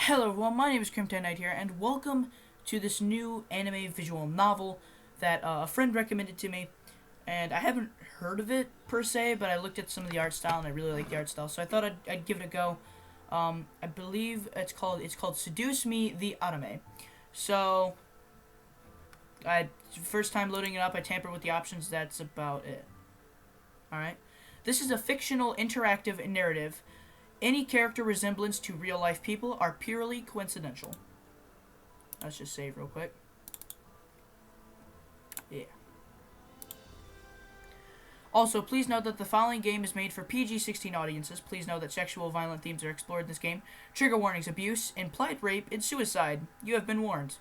Hello everyone, my name is Crimton Knight here, and welcome to this new anime visual novel that a friend recommended to me. And I haven't heard of it per se, but I looked at some of the art style and I really like the art style, so I thought I'd give it a go. I believe it's called Seduce Me the Anime. So first time loading it up, I tampered with the options. That's about it. All right. This is a fictional interactive narrative. Any character resemblance to real-life people are purely coincidental. Let's just save real quick. Yeah. Also, please note that the following game is made for PG-16 audiences. Please note that sexual violent themes are explored in this game. Trigger warnings: abuse, implied rape, and suicide. You have been warned.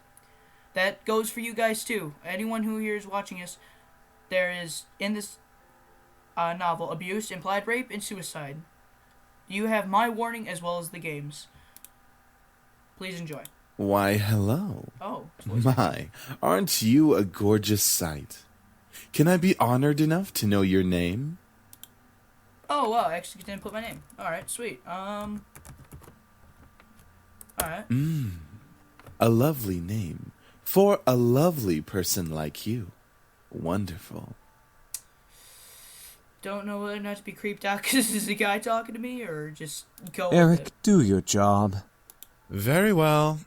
That goes for you guys too. Anyone who here is watching us, there is, in this novel, abuse, implied rape, and suicide. You have my warning as well as the game's. Please enjoy. Why, hello. Oh. My, aren't you a gorgeous sight? Can I be honored enough to know your name? Oh, wow, I actually didn't put my name. Alright, sweet. Alright. A lovely name. For a lovely person like you. Wonderful. Don't know whether or not to be creeped out because this is a guy talking to me, or just go with Eric, it. do your job. Very well.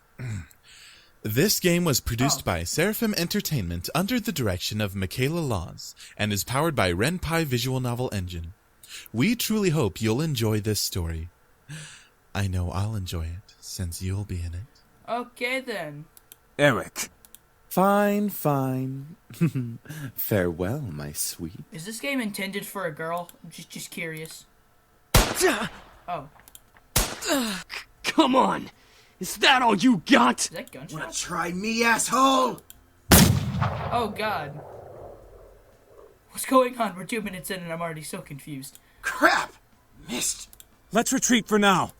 This game was produced by Seraphim Entertainment under the direction of Michaela Laws and is powered by Renpai Visual Novel Engine. We truly hope you'll enjoy this story. I know I'll enjoy it, since you'll be in it. Okay, then. Eric. Fine. Farewell, my sweet. Is this game intended for a girl? I'm just curious. Oh. Come on! Is that all you got? Is that Wanna gunshot? try me, asshole? Oh, God. What's going on? We're 2 minutes in and I'm already so confused. Crap! Missed. Let's retreat for now.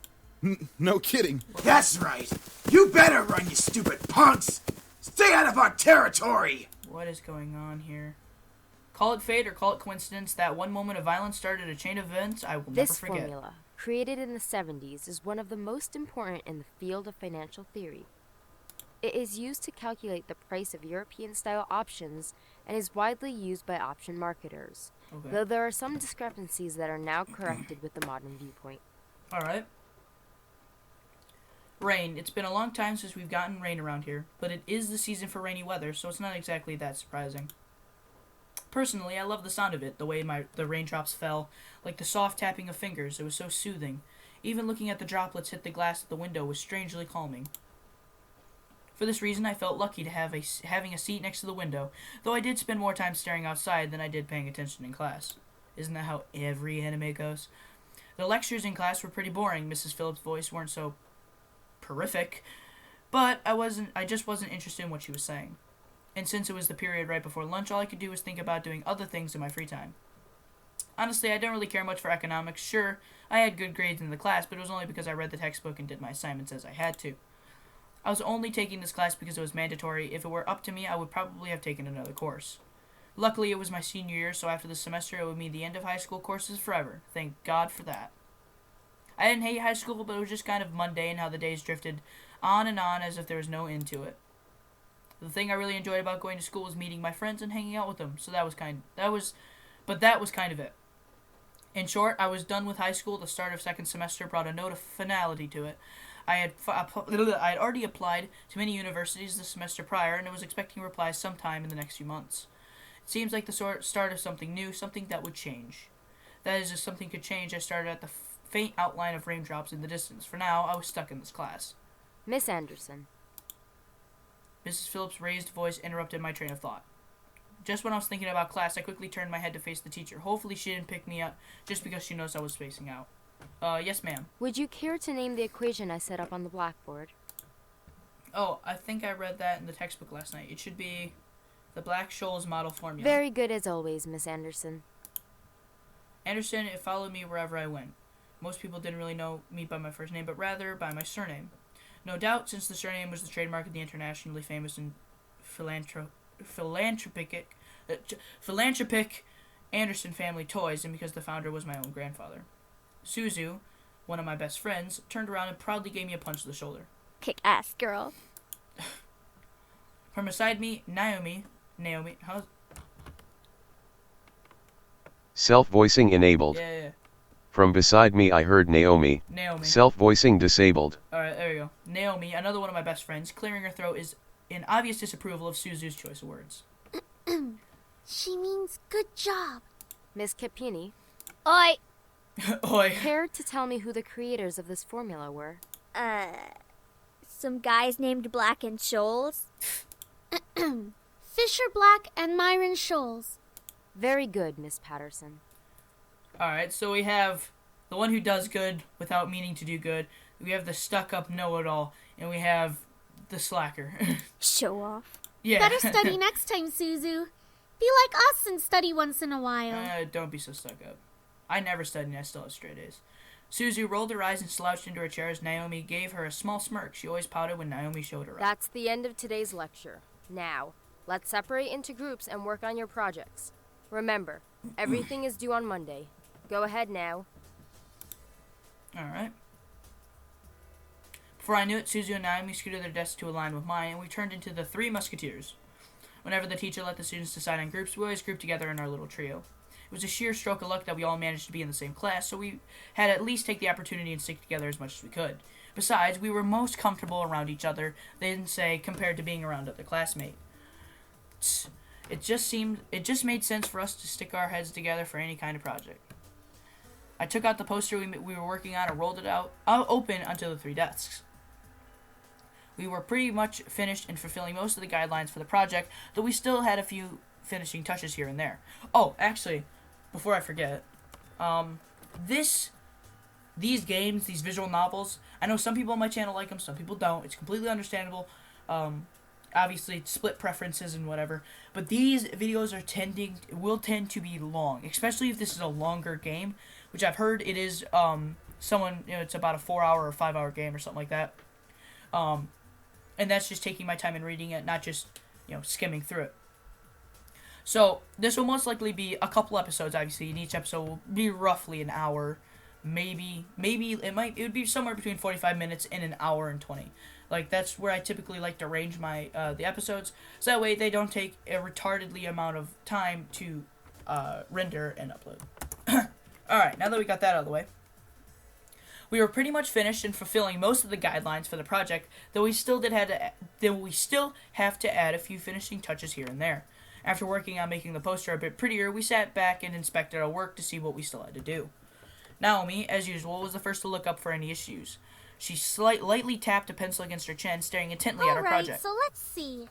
No kidding. That's right. You better run, you stupid punks! Stay out of our territory! What is going on here? Call it fate or call it coincidence, that one moment of violence started a chain of events I will never This forget. formula, created in the 70s, is one of the most important in the field of financial theory. It is used to calculate the price of European-style options and is widely used by option marketers, Okay. though there are some discrepancies that are now corrected with the modern viewpoint. Alright. Rain. It's been a long time since we've gotten rain around here, but it is the season for rainy weather, so it's not exactly that surprising. Personally, I love the sound of it, the way the raindrops fell, like the soft tapping of fingers. It was so soothing. Even looking at the droplets hit the glass at the window was strangely calming. For this reason, I felt lucky to having a seat next to the window, though I did spend more time staring outside than I did paying attention in class. Isn't that how every anime goes? The lectures in class were pretty boring. Mrs. Phillips' voice weren't so horrific, but I just wasn't interested in what she was saying. And since it was the period right before lunch, all I could do was think about doing other things in my free time. Honestly, I don't really care much for economics. Sure, I had good grades in the class, but it was only because I read the textbook and did my assignments as I had to. I was only taking this class because it was mandatory. If it were up to me, I would probably have taken another course. Luckily, it was my senior year, so after this semester, it would mean the end of high school courses forever. Thank God for that. I didn't hate high school, but it was just kind of mundane how the days drifted on and on as if there was no end to it. The thing I really enjoyed about going to school was meeting my friends and hanging out with them, so that was kind of it. In short, I was done with high school. The start of second semester brought a note of finality to it. I had already applied to many universities the semester prior, and I was expecting replies sometime in the next few months. It seems like the start of something new, something that would change. That is, if something could change, I started at the faint outline of raindrops in the distance. For now, I was stuck in this class. Miss Anderson. Mrs. Phillips' raised voice interrupted my train of thought. Just when I was thinking about class, I quickly turned my head to face the teacher. Hopefully she didn't pick me up just because she knows I was spacing out. Yes, ma'am. Would you care to name the equation I set up on the blackboard? Oh, I think I read that in the textbook last night. It should be the Black-Scholes model formula. Very good as always, Miss Anderson. Anderson, it followed me wherever I went. Most people didn't really know me by my first name, but rather by my surname. No doubt, since the surname was the trademark of the internationally famous and philanthropic Anderson family toys, and because the founder was my own grandfather. Suzu, one of my best friends, turned around and proudly gave me a punch to the shoulder. kick-ass girl. From beside me, Naomi, how's... Self-voicing enabled. Yeah. From beside me I heard Naomi. Self-voicing disabled. Alright, there we go. Naomi, another one of my best friends, clearing her throat is in obvious disapproval of Suzu's choice of words. She means good job. Miss Capini, Oi. Oi. care to tell me who the creators of this formula were? Some guys named Black and Scholes. Fisher Black and Myron Scholes. Very good, Miss Patterson. Alright, so we have the one who does good without meaning to do good. We have the stuck-up know-it-all. And we have the slacker. Show off. Yeah. Better study next time, Suzu. Be like us and study once in a while. Don't be so stuck-up. I never studied and I still have straight A's. Suzu rolled her eyes and slouched into her chair as Naomi gave her a small smirk. She always pouted when Naomi showed her up. That's the end of today's lecture. Now, let's separate into groups and work on your projects. Remember, everything is due on Monday. Go ahead now. Alright. Before I knew it, Suzu and Naomi scooted their desks to align with mine, and we turned into the Three Musketeers. Whenever the teacher let the students decide on groups, we always grouped together in our little trio. It was a sheer stroke of luck that we all managed to be in the same class, so we had at least take the opportunity and stick together as much as we could. Besides, we were most comfortable around each other, they didn't say, compared to being around other classmates. It just made sense for us to stick our heads together for any kind of project. I took out the poster we were working on and rolled it out open onto the 3 desks. We were pretty much finished in fulfilling most of the guidelines for the project, though we still had a few finishing touches here and there. Oh, actually, before I forget, these games, these visual novels, I know some people on my channel like them, some people don't. It's completely understandable. Obviously, split preferences and whatever. But these videos will tend to be long, especially if this is a longer game, which I've heard it is. It's about a 4-hour or 5-hour game or something like that. And that's just taking my time and reading it, not just skimming through it. So this will most likely be a couple episodes. Obviously, and each episode will be roughly an hour. Maybe it would be somewhere between 45 minutes and an hour and 20. Like, that's where I typically like to range my the episodes, so that way they don't take a retardedly amount of time to render and upload. Alright, now that we got that out of the way, we were pretty much finished in fulfilling most of the guidelines for the project, though we still have to add a few finishing touches here and there. After working on making the poster a bit prettier, we sat back and inspected our work to see what we still had to do. Naomi, as usual, was the first to look up for any issues. She lightly tapped a pencil against her chin, staring intently at her project. Alright, so let's see.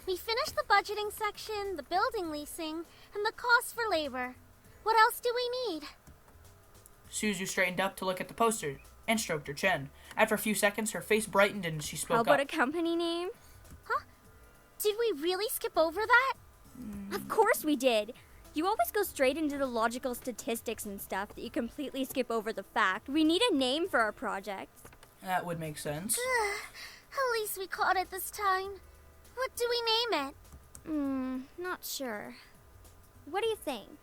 We finished the budgeting section, the building leasing, and the cost for labor. What else do we need? Suzu straightened up to look at the poster and stroked her chin. After a few seconds, her face brightened and she spoke up. How about a company name? Huh? Did we really skip over that? Of course we did. You always go straight into the logical statistics and stuff that you completely skip over the fact. We need a name for our project. That would make sense. At least we caught it this time. What do we name it? Not sure. What do you think?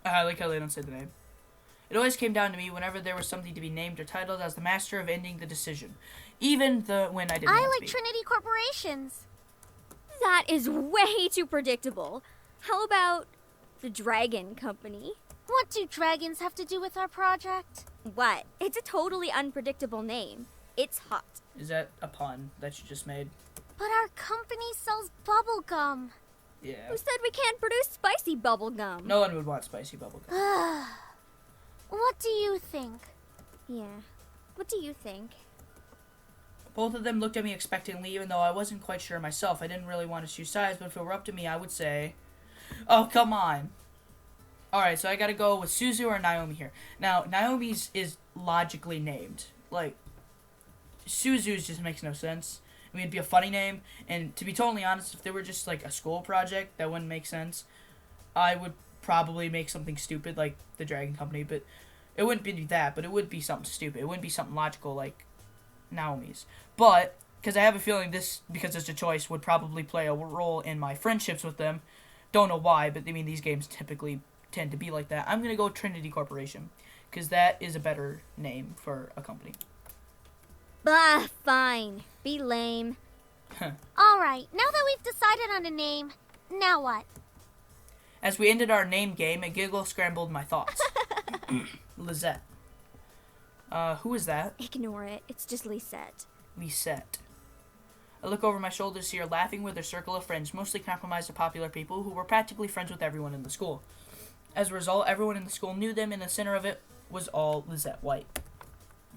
I like how they don't say the name. It always came down to me whenever there was something to be named or titled as the master of ending the decision. Even when I didn't want to I be. like Trinity Corporations. That is way too predictable. How about the Dragon Company? What do dragons have to do with our project? What? It's a totally unpredictable name. It's hot. Is that a pun that you just made? But our company sells bubble gum. Yeah. Who said we can't produce spicy bubble gum? No one would want spicy bubblegum. What do you think? Yeah. What do you think? Both of them looked at me expectantly, even though I wasn't quite sure myself. I didn't really want to choose sides, but if it were up to me, I would say... Oh, come on. Alright, so I gotta go with Suzu or Naomi here. Now, Naomi's is logically named. Like, Suzu's just makes no sense. I mean, it'd be a funny name, and to be totally honest, if they were just, like, a school project, that wouldn't make sense. I would probably make something stupid, like the Dragon Company, but it wouldn't be that, but it would be something stupid. It wouldn't be something logical, like Naomi's. But, because I have a feeling this, because it's a choice, would probably play a role in my friendships with them. Don't know why, but I mean, these games typically tend to be like that. I'm going to go Trinity Corporation, because that is a better name for a company. Bah, fine. be lame. Alright, now that we've decided on a name, now what? As we ended our name game, a giggle scrambled my thoughts. Lisette. Who is that? Ignore it. It's just Lisette. Lisette. I look over my shoulder to see her laughing with her circle of friends, mostly compromised of popular people who were practically friends with everyone in the school. As a result, everyone in the school knew them, and the center of it was all Lisette White.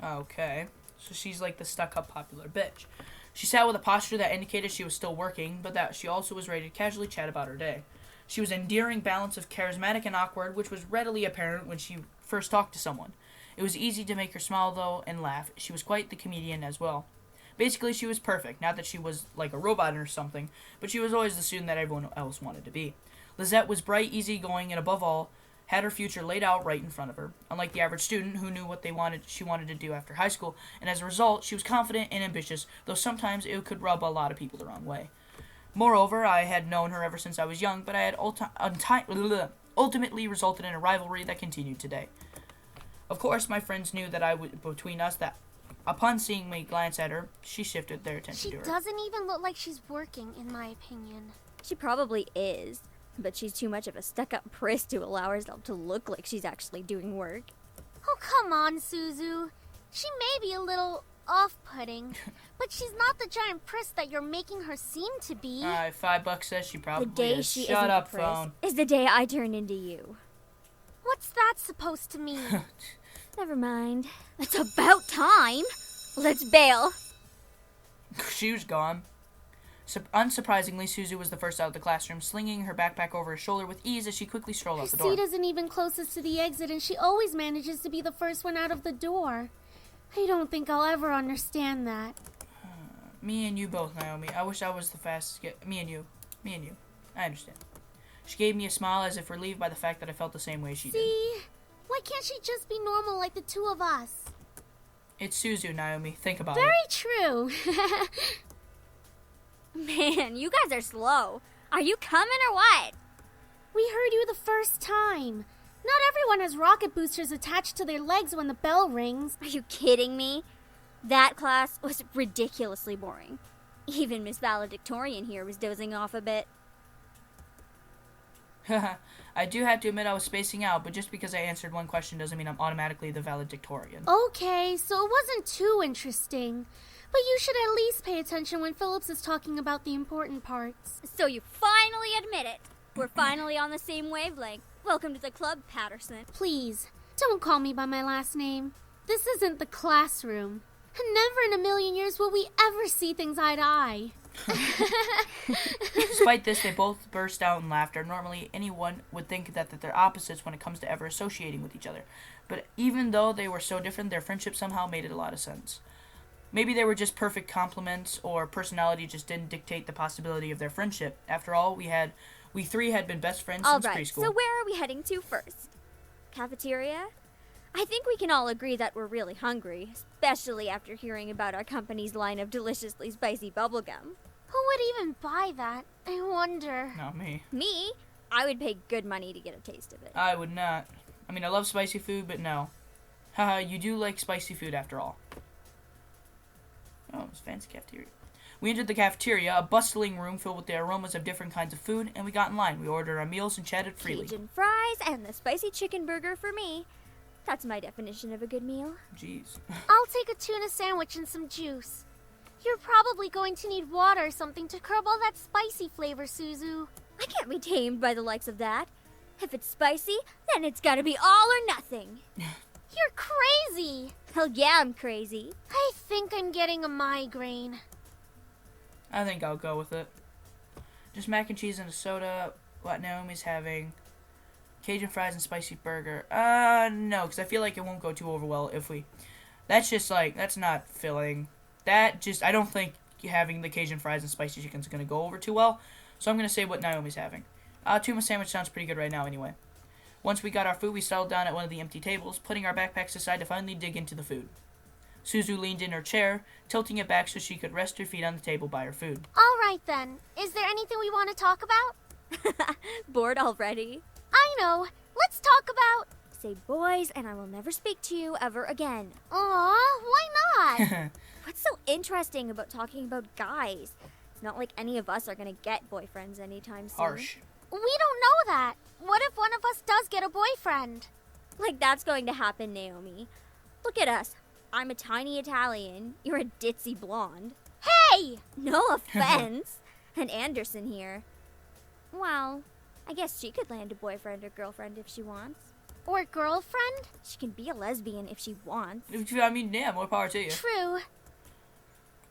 Okay, so she's like the stuck-up popular bitch. She sat with a posture that indicated she was still working, but that she also was ready to casually chat about her day. She was an endearing balance of charismatic and awkward, which was readily apparent when she first talked to someone. It was easy to make her smile, though, and laugh. She was quite the comedian as well. Basically, she was perfect. Not that she was like a robot or something, but she was always the student that everyone else wanted to be. Lisette was bright, easygoing, and above all, had her future laid out right in front of her. Unlike the average student who knew what she wanted to do after high school, and as a result, she was confident and ambitious, though sometimes it could rub a lot of people the wrong way. Moreover, I had known her ever since I was young, but I had ultimately resulted in a rivalry that continued today. Of course, my friends knew that between us that upon seeing me glance at her, she shifted their attention to her. She doesn't even look like she's working, in my opinion. She probably is, but she's too much of a stuck-up priss to allow herself to look like she's actually doing work. Oh, come on, Suzu. She may be a little off-putting, but she's not the giant priss that you're making her seem to be. $5 says she probably the day is. She Shut isn't up, a priss phone. is the day I turn into you. What's that supposed to mean? Never mind. It's about time. Let's bail. She was gone. Unsurprisingly, Suzu was the first out of the classroom, slinging her backpack over her shoulder with ease as she quickly strolled out the door. Her seat isn't even closest to the exit, and she always manages to be the first one out of the door. I don't think I'll ever understand that. Me and you both, Naomi. I wish I was the fastest. Me and you. I understand. She gave me a smile as if relieved by the fact that I felt the same way she did. See? Why can't she just be normal like the two of us? It's Suzu, Naomi. Think about Very it. true. Man, you guys are slow. Are you coming or what? We heard you the first time. Not everyone has rocket boosters attached to their legs when the bell rings. Are you kidding me? That class was ridiculously boring. Even Miss Valedictorian here was dozing off a bit. I do have to admit I was spacing out, but just because I answered one question doesn't mean I'm automatically the valedictorian. Okay, so it wasn't too interesting. But you should at least pay attention when Phillips is talking about the important parts. So you finally admit it. We're finally on the same wavelength. Welcome to the club, Patterson. Please, don't call me by my last name. This isn't the classroom. And never in a million years will we ever see things eye to eye. Despite this, they both burst out in laughter. Normally, anyone would think that they're opposites when it comes to ever associating with each other. But even though they were so different, their friendship somehow made it a lot of sense. Maybe they were just perfect complements, or personality just didn't dictate the possibility of their friendship. After all, we three had been best friends since preschool. So where are we heading to first? Cafeteria? I think we can all agree that we're really hungry, especially after hearing about our company's line of deliciously spicy bubblegum. Who would even buy that? I wonder. Not me. Me? I would pay good money to get a taste of it. I would not. I mean, I love spicy food, but no. Haha, you do like spicy food after all. Oh, it's a fancy cafeteria. We entered the cafeteria, a bustling room filled with the aromas of different kinds of food, and we got in line. We ordered our meals and chatted freely. Cajun fries and the spicy chicken burger for me. That's my definition of a good meal. Jeez. I'll take a tuna sandwich and some juice. You're probably going to need water or something to curb all that spicy flavor, Suzu. I can't be tamed by the likes of that. If it's spicy, then it's gotta be all or nothing. You're crazy! Hell yeah, I'm crazy. I think I'm getting a migraine. I think I'll go with it. Just mac and cheese and a soda, what Naomi's having. Cajun fries and spicy burger. No, because I feel like it won't go too over well if we... That's just like, that's not filling. I don't think having the Cajun fries and spicy chicken is going to go over too well. So I'm going to say what Naomi's having. Tuna sandwich sounds pretty good right now anyway. Once we got our food, we settled down at one of the empty tables, putting our backpacks aside to finally dig into the food. Suzu leaned in her chair, tilting it back so she could rest her feet on the table by her food. All right then. Is there anything we want to talk about? Bored already? I know. Let's talk about... Say boys, and I will never speak to you ever again. Aw, why not? What's so interesting about talking about guys? It's not like any of us are gonna get boyfriends anytime soon. Harsh. We don't know that. What if one of us does get a boyfriend? Like that's going to happen, Naomi. Look at us. I'm a tiny Italian. You're a ditzy blonde. Hey! No offense. And Anderson here. Well, I guess she could land a boyfriend or girlfriend if she wants. Or girlfriend? She can be a lesbian if she wants. I mean, yeah, more power to you. True.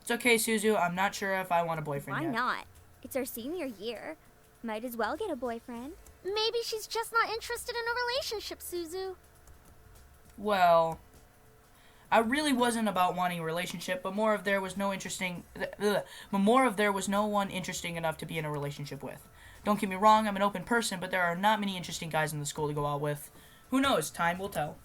It's okay, Suzu. I'm not sure if I want a boyfriend Why yet. not? It's our senior year. Might as well get a boyfriend. Maybe she's just not interested in a relationship, Suzu. Well, I really wasn't about wanting a relationship, but more of there was no one interesting enough to be in a relationship with. Don't get me wrong, I'm an open person, but there are not many interesting guys in the school to go out with. Who knows? Time will tell.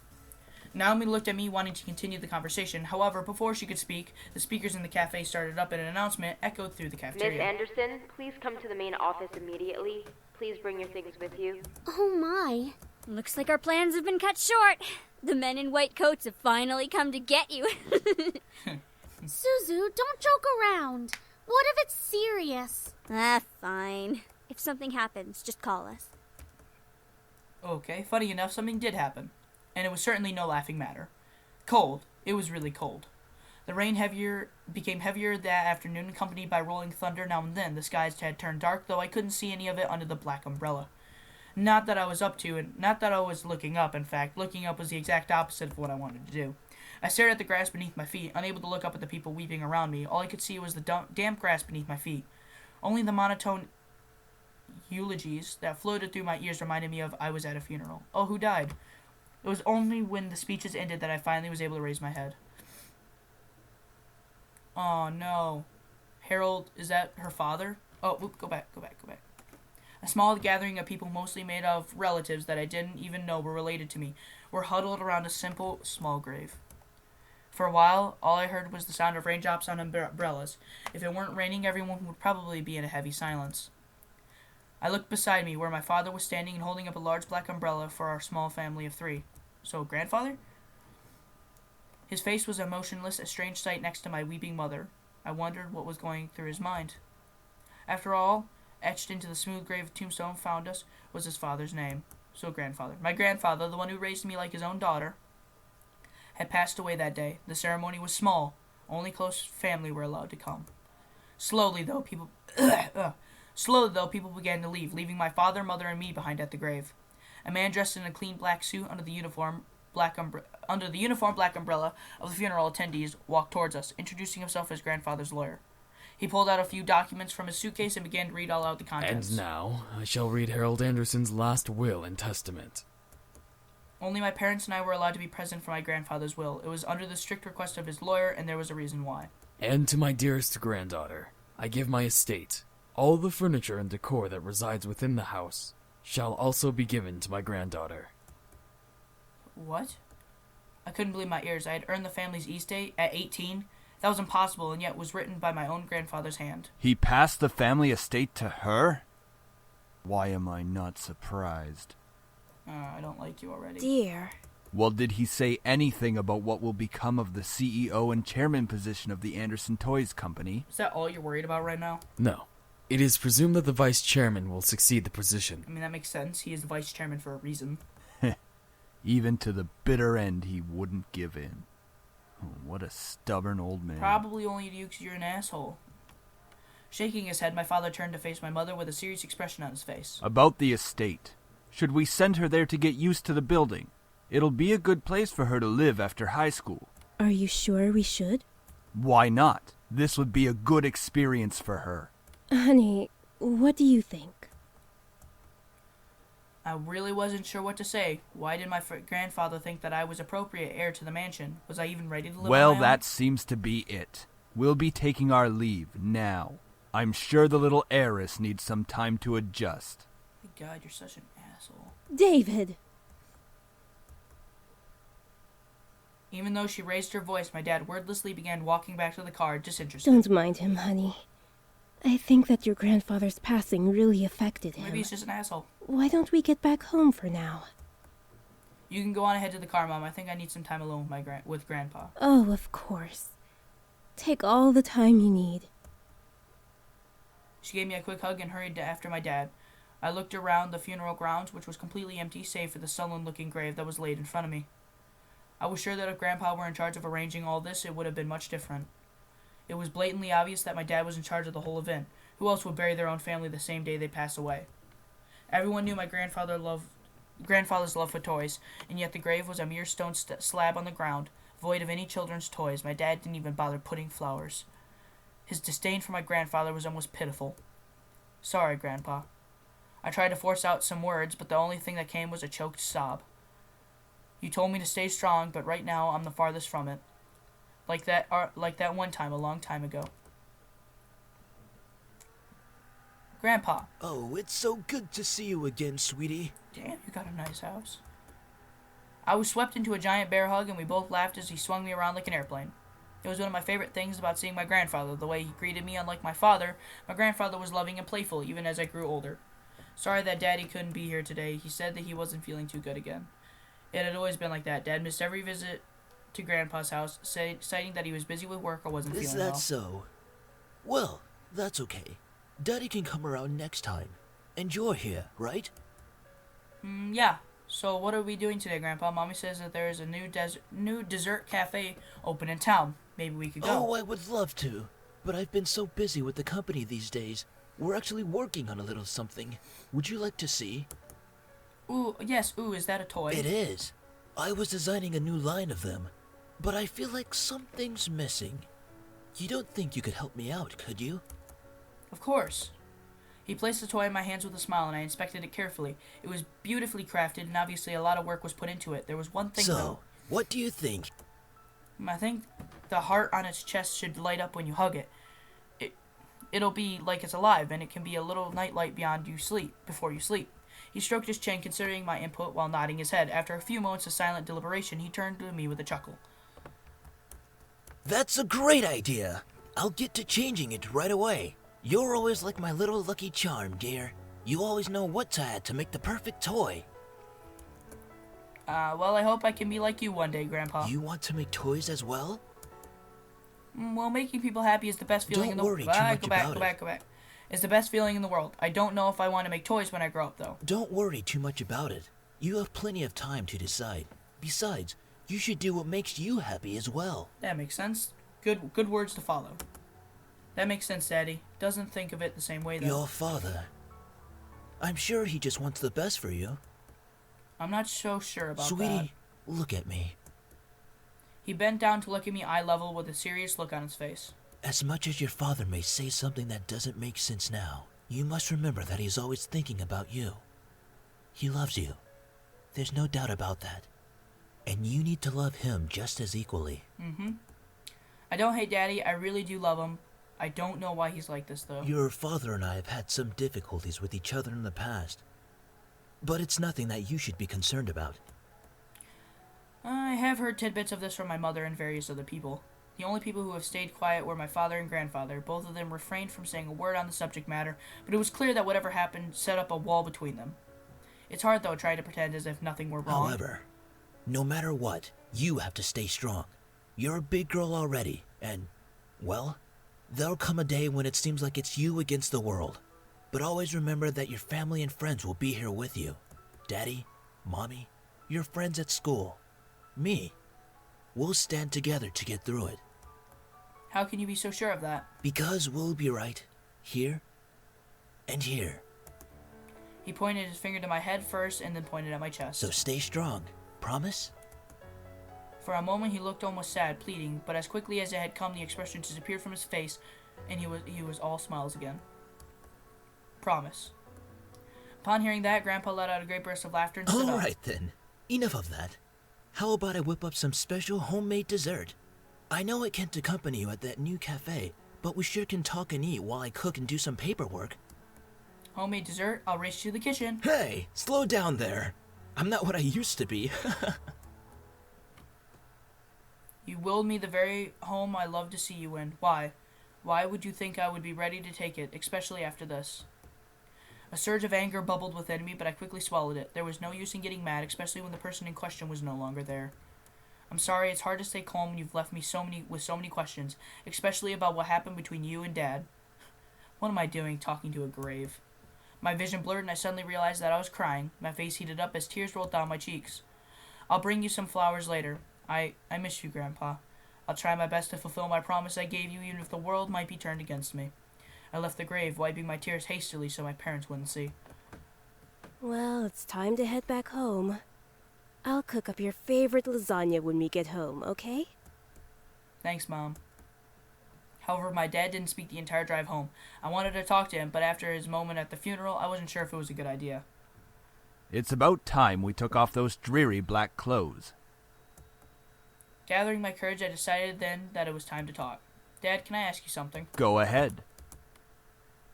Naomi looked at me, wanting to continue the conversation. However, before she could speak, the speakers in the cafe started up and an announcement echoed through the cafeteria. Miss Anderson, please come to the main office immediately. Please bring your things with you. Oh my. Looks like our plans have been cut short. The men in white coats have finally come to get you. Suzu, don't joke around. What if it's serious? Fine. If something happens, just call us. Okay, funny enough, something did happen. And it was certainly no laughing matter. Cold. It was really cold. The rain became heavier that afternoon, accompanied by rolling thunder now and then. The skies had turned dark, though I couldn't see any of it under the black umbrella. Not that I was looking up, in fact. Looking up was the exact opposite of what I wanted to do. I stared at the grass beneath my feet, unable to look up at the people weeping around me. All I could see was the damp grass beneath my feet. Only the monotone eulogies that floated through my ears reminded me of I was at a funeral. Oh, who died? It was only when the speeches ended that I finally was able to raise my head. Oh, no. Harold, is that her father? Oh, whoop, go back. A small gathering of people, mostly made of relatives that I didn't even know were related to me, were huddled around a simple, small grave. For a while, all I heard was the sound of raindrops on umbrellas. If it weren't raining, everyone would probably be in a heavy silence. I looked beside me, where my father was standing and holding up a large black umbrella for our small family of 3. So, grandfather? His face was emotionless, a strange sight next to my weeping mother. I wondered what was going through his mind. After all, etched into the smooth grave tombstone found us was his father's name. So, grandfather. My grandfather, the one who raised me like his own daughter, had passed away that day. The ceremony was small. Only close family were allowed to come. Slowly, though, people began to leave, leaving my father, mother, and me behind at the grave. A man dressed in a clean black suit under the uniform black umbrella of the funeral attendees walked towards us, introducing himself as grandfather's lawyer. He pulled out a few documents from his suitcase and began to read all out the contents. And now, I shall read Harold Anderson's last will and testament. Only my parents and I were allowed to be present for my grandfather's will. It was under the strict request of his lawyer, and there was a reason why. And to my dearest granddaughter, I give my estate. All the furniture and decor that resides within the house shall also be given to my granddaughter. What? I couldn't believe my ears. I had earned the family's estate at 18. That was impossible, and yet was written by my own grandfather's hand. He passed the family estate to her? Why am I not surprised? I don't like you already. Dear. Well, did he say anything about what will become of the CEO and chairman position of the Anderson Toys Company? Is that all you're worried about right now? No. It is presumed that the vice chairman will succeed the position. I mean, that makes sense. He is the vice chairman for a reason. Even to the bitter end, he wouldn't give in. Oh, what a stubborn old man. Probably only to you because you're an asshole. Shaking his head, my father turned to face my mother with a serious expression on his face. About the estate. Should we send her there to get used to the building? It'll be a good place for her to live after high school. Are you sure we should? Why not? This would be a good experience for her. Honey, what do you think? I really wasn't sure what to say. Why did my grandfather think that I was appropriate heir to the mansion? Was I even ready to live Well, on my own? that seems to be it. We'll be taking our leave now. I'm sure the little heiress needs some time to adjust. God, you're such an asshole. David! Even though she raised her voice, my dad wordlessly began walking back to the car, disinterested. Don't mind him, honey. I think that your grandfather's passing really affected him. Maybe he's just an asshole. Why don't we get back home for now? You can go on ahead to the car, Mom. I think I need some time alone with Grandpa. Oh, of course. Take all the time you need. She gave me a quick hug and hurried after my dad. I looked around the funeral grounds, which was completely empty save for the sullen-looking grave that was laid in front of me. I was sure that if Grandpa were in charge of arranging all this, it would have been much different. It was blatantly obvious that my dad was in charge of the whole event. Who else would bury their own family the same day they pass away? Everyone knew my grandfather's love for toys, and yet the grave was a mere stone slab on the ground, void of any children's toys. My dad didn't even bother putting flowers. His disdain for my grandfather was almost pitiful. Sorry, Grandpa. I tried to force out some words, but the only thing that came was a choked sob. You told me to stay strong, but right now I'm the farthest from it. Like that one time a long time ago. Grandpa. Oh, it's so good to see you again, sweetie. Damn, you got a nice house. I was swept into a giant bear hug, and we both laughed as he swung me around like an airplane. It was one of my favorite things about seeing my grandfather, the way he greeted me. Unlike my father, my grandfather was loving and playful, even as I grew older. Sorry that Daddy couldn't be here today. He said that he wasn't feeling too good again. It had always been like that. Dad missed every visit to Grandpa's house, citing that he was busy with work or wasn't feeling well. Is that so? Well, that's okay. Daddy can come around next time. And you're here, right? Yeah. So what are we doing today, Grandpa? Mommy says that there is a new dessert cafe open in town. Maybe we could go. Oh, I would love to. But I've been so busy with the company these days. We're actually working on a little something. Would you like to see? Ooh, yes. Ooh, is that a toy? It is. I was designing a new line of them. But I feel like something's missing. You don't think you could help me out, could you? Of course. He placed the toy in my hands with a smile, and I inspected it carefully. It was beautifully crafted, and obviously a lot of work was put into it. There was one thing, though. So, what do you think? I think the heart on its chest should light up when you hug it. It'll be like it's alive, and it can be a little nightlight before you sleep. He stroked his chin, considering my input while nodding his head. After a few moments of silent deliberation, he turned to me with a chuckle. That's a great idea. I'll get to changing it right away. You're always like my little lucky charm, dear. You always know what to add to make the perfect toy. Well, I hope I can be like you one day, Grandpa. You want to make toys as well? Well, making people happy is the best feeling in the world. Go back. It's the best feeling in the world. I don't know if I want to make toys when I grow up, though. Don't worry too much about it. You have plenty of time to decide. Besides, you should do what makes you happy as well. That makes sense. Good words to follow. That makes sense, Daddy. Doesn't think of it the same way, though. Your father. I'm sure he just wants the best for you. I'm not so sure about that. Sweetie, look at me. He bent down to look at me eye level with a serious look on his face. As much as your father may say something that doesn't make sense now, you must remember that he's always thinking about you. He loves you. There's no doubt about that. And you need to love him just as equally. I don't hate Daddy. I really do love him. I don't know why he's like this, though. Your father and I have had some difficulties with each other in the past. But it's nothing that you should be concerned about. I have heard tidbits of this from my mother and various other people. The only people who have stayed quiet were my father and grandfather. Both of them refrained from saying a word on the subject matter, but it was clear that whatever happened set up a wall between them. It's hard, though, trying to pretend as if nothing were wrong. However, no matter what, you have to stay strong. You're a big girl already, and, well, there'll come a day when it seems like it's you against the world. But always remember that your family and friends will be here with you. Daddy, Mommy, your friends at school, me. We'll stand together to get through it. How can you be so sure of that? Because we'll be right here and here. He pointed his finger to my head first and then pointed at my chest. So stay strong. Promise? For a moment he looked almost sad, pleading, but as quickly as it had come, the expression disappeared from his face, and he was all smiles again. Promise. Upon hearing that, Grandpa let out a great burst of laughter and stood up. All right then. Enough of that. How about I whip up some special homemade dessert? I know I can't accompany you at that new cafe, but we sure can talk and eat while I cook and do some paperwork. Homemade dessert? I'll race you to the kitchen. Hey, slow down there. I'm not what I used to be. You willed me the very home I love to see you in. Why? Why would you think I would be ready to take it, especially after this? A surge of anger bubbled within me, but I quickly swallowed it. There was no use in getting mad, especially when the person in question was no longer there. I'm sorry, it's hard to stay calm when you've left me with so many questions, especially about what happened between you and Dad. What am I doing talking to a grave? My vision blurred and I suddenly realized that I was crying. My face heated up as tears rolled down my cheeks. I'll bring you some flowers later. I miss you, Grandpa. I'll try my best to fulfill my promise I gave you, even if the world might be turned against me. I left the grave, wiping my tears hastily so my parents wouldn't see. Well, it's time to head back home. I'll cook up your favorite lasagna when we get home, okay? Thanks, Mom. However, my dad didn't speak the entire drive home. I wanted to talk to him, but after his moment at the funeral, I wasn't sure if it was a good idea. It's about time we took off those dreary black clothes. Gathering my courage, I decided then that it was time to talk. Dad, can I ask you something? Go ahead.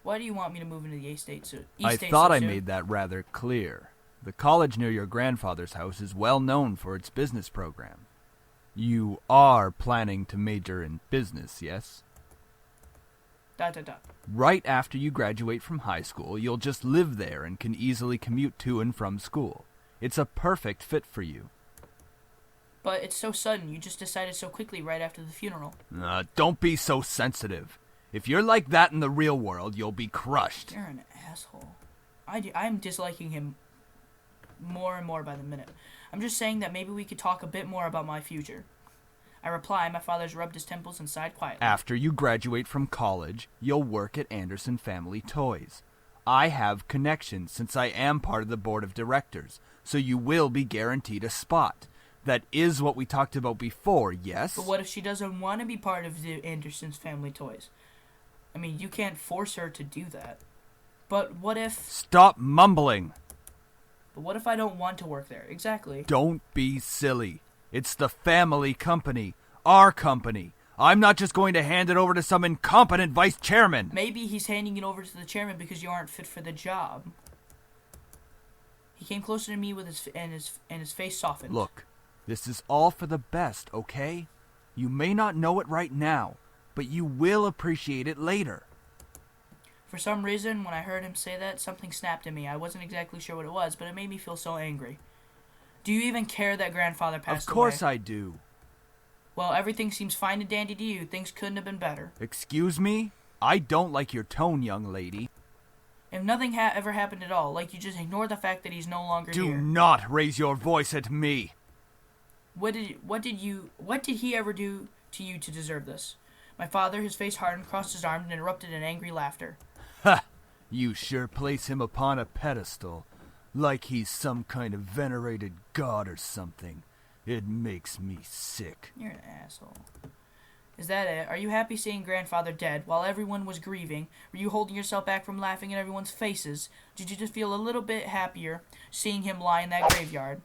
Why do you want me to move into the East State soon? I thought I made that rather clear. The college near your grandfather's house is well known for its business program. You are planning to major in business, yes? ... Right after you graduate from high school, you'll just live there and can easily commute to and from school. It's a perfect fit for you. But it's so sudden. You just decided so quickly right after the funeral. Don't be so sensitive. If you're like that in the real world, you'll be crushed. You're an asshole. I'm disliking him more and more by the minute. I'm just saying that maybe we could talk a bit more about my future. I reply, my father's rubbed his temples and sighed quietly. After you graduate from college, you'll work at Anderson Family Toys. I have connections since I am part of the board of directors, so you will be guaranteed a spot. That is what we talked about before, yes? But what if she doesn't want to be part of the Anderson's Family Toys? I mean, you can't force her to do that. But what if... Stop mumbling! But what if I don't want to work there? Exactly. Don't be silly. It's the family company. Our company. I'm not just going to hand it over to some incompetent vice chairman. Maybe he's handing it over to the chairman because you aren't fit for the job. He came closer to me with his face softened. Look, this is all for the best, okay? You may not know it right now, but you will appreciate it later. For some reason, when I heard him say that, something snapped in me. I wasn't exactly sure what it was, but it made me feel so angry. Do you even care that grandfather passed away? Of course I do. Well, everything seems fine and dandy to you. Things couldn't have been better. Excuse me? I don't like your tone, young lady. If nothing ever happened at all, like you just ignore the fact that he's no longer here. Do not raise your voice at me. What did he ever do to you to deserve this? My father, his face hardened, crossed his arms and interrupted in angry laughter. Ha! You sure place him upon a pedestal. Like he's some kind of venerated god or something. It makes me sick. You're an asshole. Is that it? Are you happy seeing grandfather dead while everyone was grieving? Were you holding yourself back from laughing in everyone's faces? Did you just feel a little bit happier seeing him lie in that graveyard?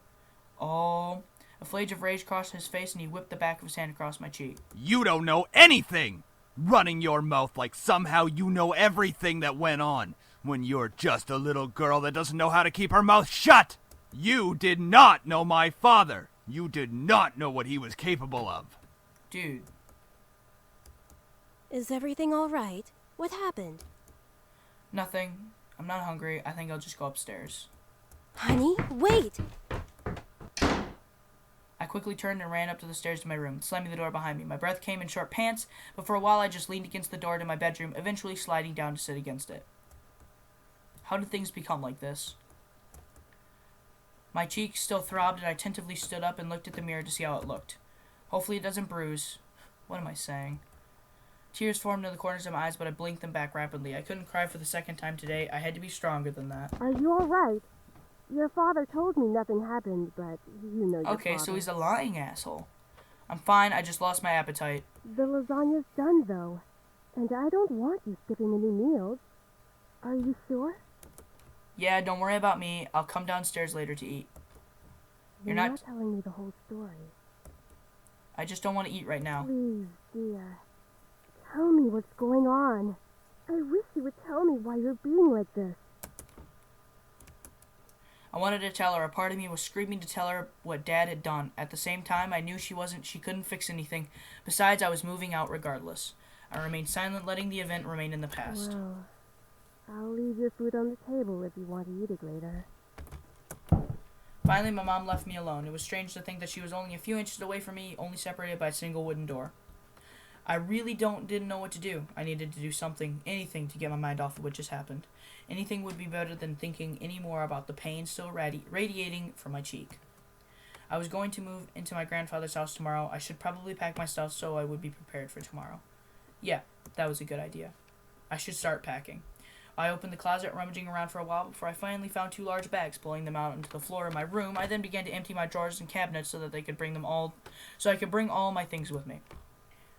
Oh, a flage of rage crossed his face and he whipped the back of his hand across my cheek. You don't know anything! Running your mouth like somehow you know everything that went on, when you're just a little girl that doesn't know how to keep her mouth shut! You did not know my father! You did not know what he was capable of! Dude. Is everything all right? What happened? Nothing. I'm not hungry. I think I'll just go upstairs. Honey, wait! I quickly turned and ran up to the stairs to my room, slamming the door behind me. My breath came in short pants, but for a while I just leaned against the door to my bedroom, eventually sliding down to sit against it. How did things become like this? My cheeks still throbbed, and I tentatively stood up and looked at the mirror to see how it looked. Hopefully it doesn't bruise. What am I saying? Tears formed in the corners of my eyes, but I blinked them back rapidly. I couldn't cry for the second time today. I had to be stronger than that. Are you all right? Your father told me nothing happened, but you know your Okay, father. so he's a lying asshole. I'm fine. I just lost my appetite. The lasagna's done, though. And I don't want you skipping any meals. Are you sure? Yeah, don't worry about me. I'll come downstairs later to eat. You're not telling me the whole story. I just don't want to eat right now. Please, dear. Tell me what's going on. I wish you would tell me why you're being like this. I wanted to tell her. A part of me was screaming to tell her what Dad had done. At the same time, I knew she couldn't fix anything. Besides, I was moving out regardless. I remained silent, letting the event remain in the past. Well, I'll leave your food on the table if you want to eat it later. Finally, my mom left me alone. It was strange to think that she was only a few inches away from me, only separated by a single wooden door. I really didn't know what to do. I needed to do something, anything to get my mind off of what just happened. Anything would be better than thinking any more about the pain still radiating from my cheek. I was going to move into my grandfather's house tomorrow. I should probably pack my stuff so I would be prepared for tomorrow. Yeah, that was a good idea. I should start packing. I opened the closet, rummaging around for a while before I finally found 2 large bags, pulling them out onto the floor of my room. I then began to empty my drawers and cabinets so that I could bring all my things with me.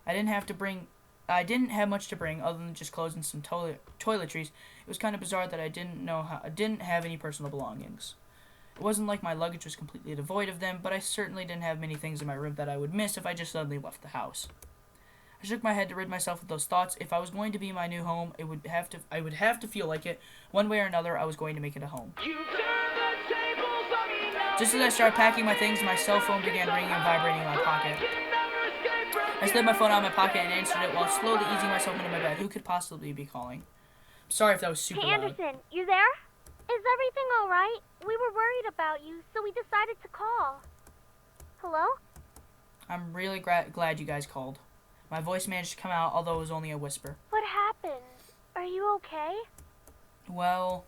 I didn't have much to bring other than just clothes and some toiletries. It was kind of bizarre that I didn't have any personal belongings. It wasn't like my luggage was completely devoid of them, but I certainly didn't have many things in my room that I would miss if I just suddenly left the house. I shook my head to rid myself of those thoughts. If I was going to be my new home, I would have to feel like it. One way or another, I was going to make it a home. Just as I started packing my things, my cell phone began ringing and vibrating in my pocket. I slid my phone out of my pocket and answered it while slowly easing myself into my bed. Who could possibly be calling? Sorry if that was super Hey, loud. Anderson, you there? Is everything alright? We were worried about you, so we decided to call. Hello? I'm really glad you guys called. My voice managed to come out, although it was only a whisper. What happened? Are you okay? Well,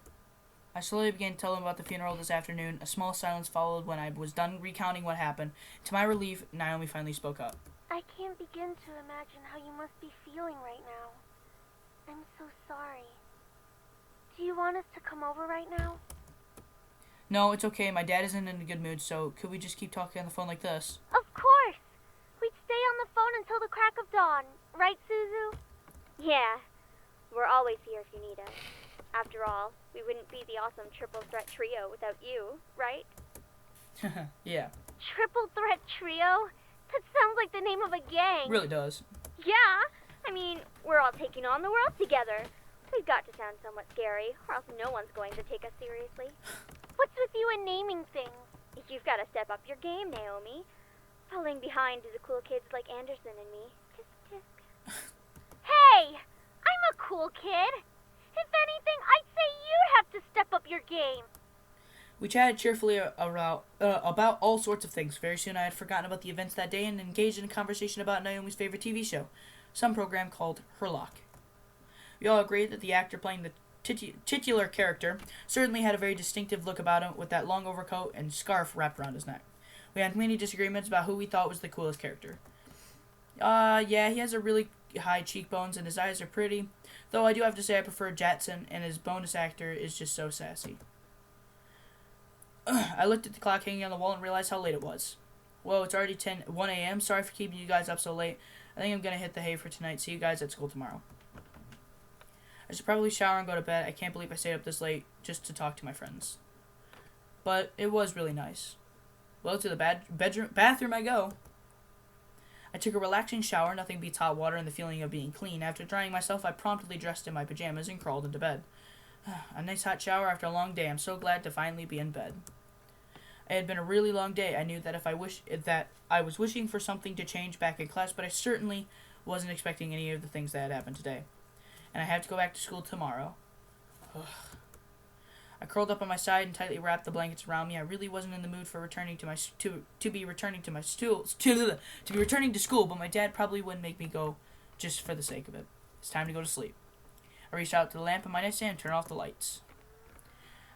I slowly began to tell them about the funeral this afternoon. A small silence followed when I was done recounting what happened. To my relief, Naomi finally spoke up. I can't begin to imagine how you must be feeling right now. I'm so sorry. Do you want us to come over right now? No, it's okay. My dad isn't in a good mood, so could we just keep talking on the phone like this? Of course! We'd stay on the phone until the crack of dawn. Right, Suzu? Yeah. We're always here if you need us. After all, we wouldn't be the awesome triple threat trio without you, right? Yeah. Triple threat trio? That sounds like the name of a gang. Really does. Yeah. I mean, we're all taking on the world together. We've got to sound somewhat scary, or else no one's going to take us seriously. What's with you and naming things? You've got to step up your game, Naomi. Falling behind to the cool kids like Anderson and me. Tisk, tisk. Hey! I'm a cool kid. If anything, I'd say you'd have to step up your game. We chatted cheerfully about all sorts of things. Very soon I had forgotten about the events that day and engaged in a conversation about Naomi's favorite TV show, some program called Herlock. We all agreed that the actor playing the titular character certainly had a very distinctive look about him with that long overcoat and scarf wrapped around his neck. We had many disagreements about who we thought was the coolest character. Yeah, he has a really high cheekbones and his eyes are pretty, though I do have to say I prefer Jetson, and his bonus actor is just so sassy. I looked at the clock hanging on the wall and realized how late it was. Whoa, it's already 1 a.m. Sorry for keeping you guys up so late. I think I'm going to hit the hay for tonight. See you guys at school tomorrow. I should probably shower and go to bed. I can't believe I stayed up this late just to talk to my friends. But it was really nice. Well, to the bathroom I go. I took a relaxing shower. Nothing beats hot water and the feeling of being clean. After drying myself, I promptly dressed in my pajamas and crawled into bed. A nice hot shower after a long day. I'm so glad to finally be in bed. It had been a really long day. I knew that I was wishing for something to change back in class, but I certainly wasn't expecting any of the things that had happened today. And I have to go back to school tomorrow. Ugh. I curled up on my side and tightly wrapped the blankets around me. I really wasn't in the mood for returning to school, but my dad probably wouldn't make me go just for the sake of it. It's time to go to sleep. I reached out to the lamp on my nightstand and turned off the lights.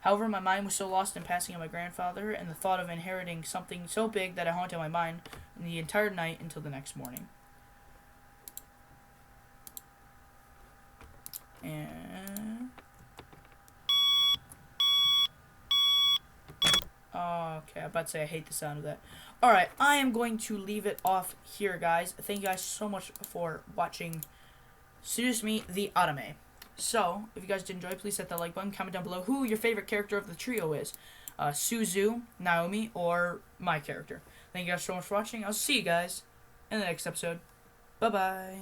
However, my mind was so lost in passing of my grandfather and the thought of inheriting something so big that it haunted my mind the entire night until the next morning. And okay, I'm about to say I hate the sound of that. Alright, I am going to leave it off here, guys. Thank you guys so much for watching Seduce Me, the anime. So, if you guys did enjoy, please hit that like button. Comment down below who your favorite character of the trio is. Suzu, Naomi, or my character. Thank you guys so much for watching. I'll see you guys in the next episode. Bye-bye.